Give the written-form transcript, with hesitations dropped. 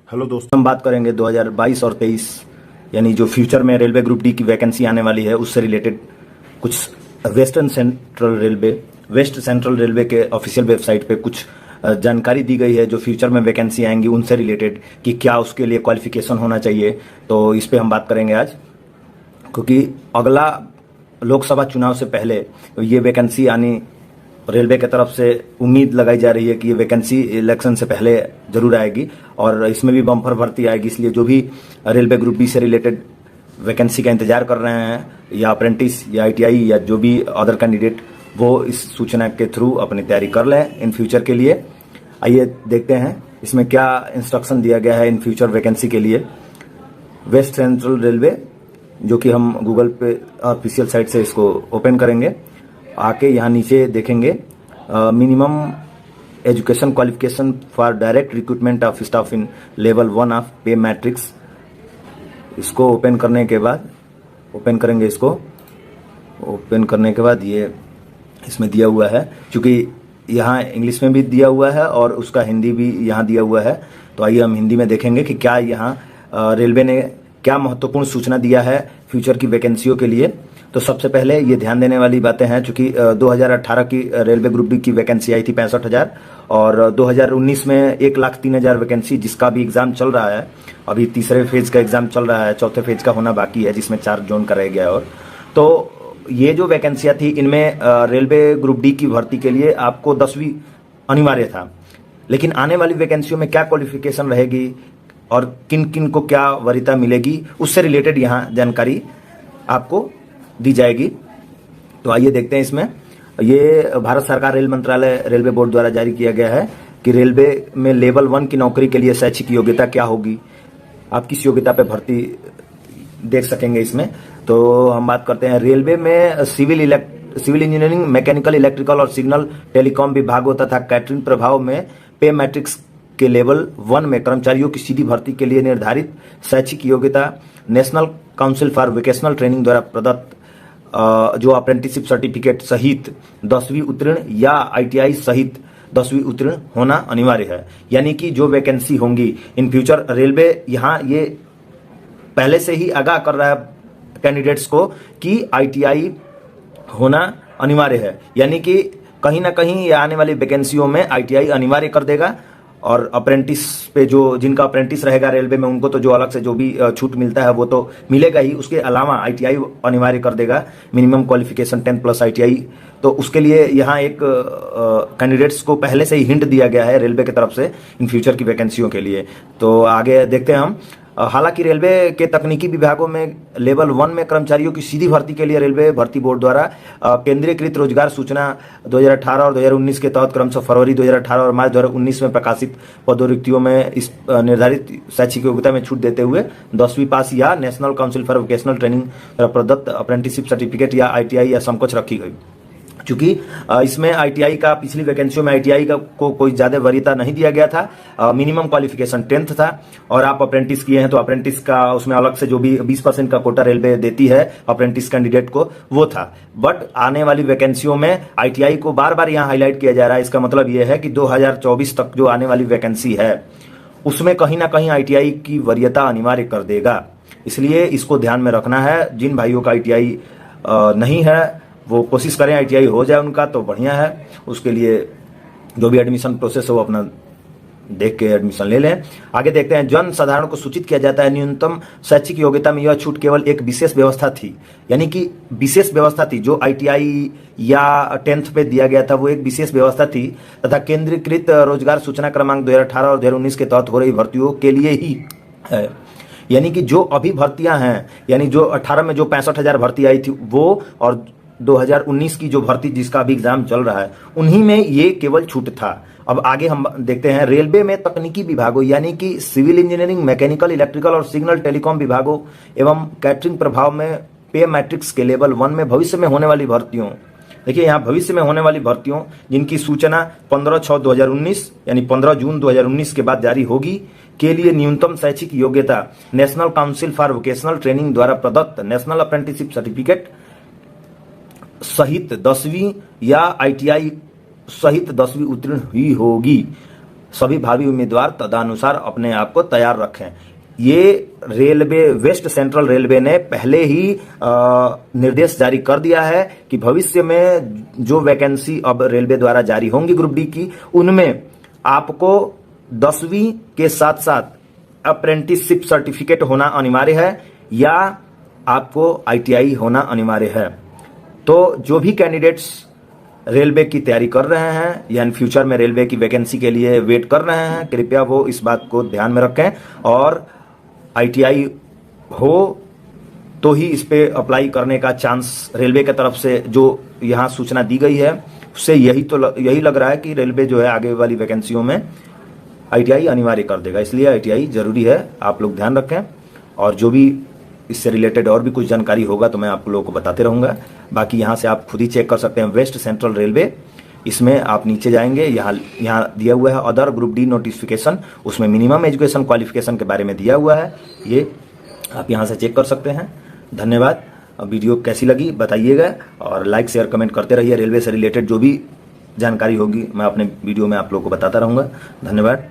Hello दोस्तों, हम बात करेंगे 2022 और 23 यानी जो फ्यूचर में रेलवे ग्रुप डी की वैकेंसी आने वाली है उससे रिलेटेड कुछ वेस्ट सेंट्रल रेलवे के ऑफिशियल वेबसाइट पे कुछ जानकारी दी गई है जो फ्यूचर में वैकेंसी आएंगी उनसे रिलेटेड कि क्या उसके लिए क्वालिफिकेशन होना चाहिए। तो इस पे हम बात करेंगे आज, क्योंकि अगला लोकसभा चुनाव से पहले ये वैकेंसी आनी रेलवे की तरफ से उम्मीद लगाई जा रही है कि ये वैकेंसी इलेक्शन से पहले जरूर आएगी और इसमें भी बम्पर भर्ती आएगी। इसलिए जो भी रेलवे ग्रुप बी से रिलेटेड वैकेंसी का इंतजार कर रहे हैं या अप्रेंटिस या आईटीआई या जो भी अदर कैंडिडेट, वो इस सूचना के थ्रू अपनी तैयारी कर लें इन फ्यूचर के लिए। आइए देखते हैं इसमें क्या इंस्ट्रक्शन दिया गया है इन फ्यूचर वैकेंसी के लिए। वेस्ट सेंट्रल रेलवे, जो कि हम गूगल पे ऑफिशियल साइट से इसको ओपन करेंगे, आके यहाँ नीचे देखेंगे minimum education qualification for direct recruitment of staff in level 1 of पे मैट्रिक्स। इसको ओपन करने के बाद ये इसमें दिया हुआ है, क्योंकि यहाँ इंग्लिश में भी दिया हुआ है और उसका हिंदी भी यहाँ दिया हुआ है। तो आइए हम हिंदी में देखेंगे कि क्या यहाँ रेलवे ने क्या महत्वपूर्ण सूचना दिया है फ्यूचर की वैकेंसियों के लिए। तो सबसे पहले ये ध्यान देने वाली बातें हैं, चूंकि 2018 की रेलवे ग्रुप डी की वैकेंसी आई थी 65,000 और 2019 में 1,03,000 वैकेंसी, जिसका भी एग्जाम चल रहा है। अभी तीसरे फेज का एग्जाम चल रहा है, चौथे फेज का होना बाकी है, जिसमें 4 जोन का रह गया है। और तो ये जो वैकेंसियां थी इनमें रेलवे ग्रुप डी की भर्ती के लिए आपको 10वीं अनिवार्य था, लेकिन आने वाली वैकेंसियों में क्या क्वालिफिकेशन रहेगी और किन किन को क्या वरीयता मिलेगी उससे रिलेटेड यहाँ जानकारी आपको दी जाएगी। तो आइए देखते हैं इसमें। ये भारत सरकार रेल मंत्रालय रेलवे बोर्ड द्वारा जारी किया गया है कि रेलवे में लेवल 1 की नौकरी के लिए शैक्षिक योग्यता क्या होगी, आप किस योग्यता पे भर्ती देख सकेंगे इसमें। तो हम बात करते हैं रेलवे में सिविल इंजीनियरिंग, मैकेनिकल, इलेक्ट्रिकल और सिग्नल टेलीकॉम विभागों तथा कैटरिंग प्रभाव में पे मैट्रिक्स के लेवल 1 में कर्मचारियों की सीधी भर्ती के लिए निर्धारित शैक्षिक योग्यता national council for vocational training द्वारा प्रदत्त जो अप्रेंटिसशिप सर्टिफिकेट सहित 10वीं उत्तीर्ण या आईटीआई सहित 10वीं उत्तीर्ण होना अनिवार्य है। यानी कि जो वैकेंसी होंगी इन फ्यूचर, रेलवे यहाँ ये पहले से ही आगाह कर रहा है कैंडिडेट्स को कि आईटीआई होना अनिवार्य है। यानी कि कहीं ना कहीं ये आने वाली वैकेंसियों में आईटीआई अनिवार्य कर देगा और अप्रेंटिस पे जो जिनका अप्रेंटिस रहेगा रेलवे में उनको तो जो अलग से जो भी छूट मिलता है वो तो मिलेगा ही, उसके अलावा आईटीआई अनिवार्य कर देगा, मिनिमम क्वालिफिकेशन 10+ आईटीआई। तो उसके लिए यहाँ एक कैंडिडेट्स को पहले से ही हिंट दिया गया है रेलवे की तरफ से इन फ्यूचर की वैकेंसियों के लिए। तो आगे देखते हैं हम। हालांकि रेलवे के तकनीकी विभागों में लेवल 1 में कर्मचारियों की सीधी भर्ती के लिए रेलवे भर्ती बोर्ड द्वारा केंद्रीयकृत रोजगार सूचना 2018 और 2019 के तहत क्रमशः फरवरी 2018 और मार्च 2019 में प्रकाशित पदोन्नतियों में इस निर्धारित शैक्षिक योग्यता में छूट देते हुए 10वीं पास या national council for vocational training प्रदत्त अप्रेंटिसशिप सर्टिफिकेट या आईटीआई या समकक्ष रखी गई। चूंकि इसमें आईटीआई का पिछली वैकेंसियों में आईटीआई को कोई ज्यादा वरीयता नहीं दिया गया था, मिनिमम क्वालिफिकेशन 10th था और आप अप्रेंटिस किए हैं तो अप्रेंटिस का उसमें अलग से जो भी 20% का कोटा रेलवे देती है अप्रेंटिस कैंडिडेट को वो था। बट आने वाली वैकेंसियों में आईटीआई को बार बार यहाँ हाईलाइट किया जा रहा है। इसका मतलब यह है कि 2024 तक जो आने वाली वैकेंसी है उसमें कहीं ना कहीं आईटीआई की वरीयता अनिवार्य कर देगा। इसलिए इसको ध्यान में रखना है। जिन भाइयों का आईटीआई नहीं है वो कोशिश करें आईटीआई हो जाए उनका, तो बढ़िया है। उसके लिए जो भी एडमिशन प्रोसेस है वो अपना देख के एडमिशन ले लें। आगे देखते हैं। जन साधारण को सूचित किया जाता है न्यूनतम शैक्षिक योग्यता में यह छूट केवल एक विशेष व्यवस्था थी, यानी कि विशेष व्यवस्था थी। जो आईटीआई या 10th पे दिया गया था वो एक विशेष व्यवस्था थी तथा केंद्रीकृत रोजगार सूचना क्रमांक 2018 और 2019 के तहत हो रही भर्तियों के लिए ही है। यानी कि जो अभी भर्तियां हैं, यानी जो 18 में जो 65,000 भर्ती आई थी वो और 2019 की जो भर्ती जिसका अभी एग्जाम चल रहा है उन्हीं में ये केवल छूट था। अब आगे हम देखते हैं। रेलवे में तकनीकी विभागों यानी कि सिविल इंजीनियरिंग, मैकेनिकल, इलेक्ट्रिकल और सिग्नल टेलीकॉम विभागों एवं कैटरिंग प्रभाव में पे मैट्रिक्स के लेवल 1 में भविष्य में होने वाली भर्तियों, देखिए यहाँ भविष्य में होने वाली भर्तियों जिनकी सूचना 15/6/2019 यानी 15 जून 2019 के बाद जारी होगी के लिए न्यूनतम शैक्षिक योग्यता national council for vocational training द्वारा प्रदत्त नेशनल अप्रेंटिसशिप सर्टिफिकेट सहित 10वीं या आईटीआई सहित 10वीं उत्तीर्ण हुई होगी। सभी भावी उम्मीदवार तदनुसार अपने आप को तैयार रखें। ये रेलवे, वेस्ट सेंट्रल रेलवे ने पहले ही निर्देश जारी कर दिया है कि भविष्य में जो वैकेंसी अब रेलवे द्वारा जारी होंगी ग्रुप डी की, उनमें आपको 10वीं के साथ साथ अप्रेंटिसशिप सर्टिफिकेट होना अनिवार्य है या आपको ITI होना अनिवार्य है। तो जो भी कैंडिडेट्स रेलवे की तैयारी कर रहे हैं या इन फ्यूचर में रेलवे की वैकेंसी के लिए वेट कर रहे हैं, कृपया वो इस बात को ध्यान में रखें और ITI हो तो ही इस पे अप्लाई करने का चांस रेलवे की तरफ से जो यहाँ सूचना दी गई है उससे यही लग रहा है कि रेलवे जो है आगे वाली वैकेंसियों में ITI अनिवार्य कर देगा। इसलिए ITI जरूरी है, आप लोग ध्यान रखें। और जो भी इससे रिलेटेड और भी कुछ जानकारी होगा तो मैं आप लोगों को बताते रहूँगा। बाकी यहाँ से आप खुद ही चेक कर सकते हैं, वेस्ट सेंट्रल रेलवे, इसमें आप नीचे जाएंगे, यहाँ दिया हुआ है अदर ग्रुप डी नोटिफिकेशन, उसमें मिनिमम एजुकेशन क्वालिफिकेशन के बारे में दिया हुआ है, ये आप यहाँ से चेक कर सकते हैं। धन्यवाद। वीडियो कैसी लगी बताइएगा और लाइक शेयर कमेंट करते रहिए। रेलवे से रिलेटेड जो भी जानकारी होगी मैं अपने वीडियो में आप लोगों को बताता रहूँगा। धन्यवाद।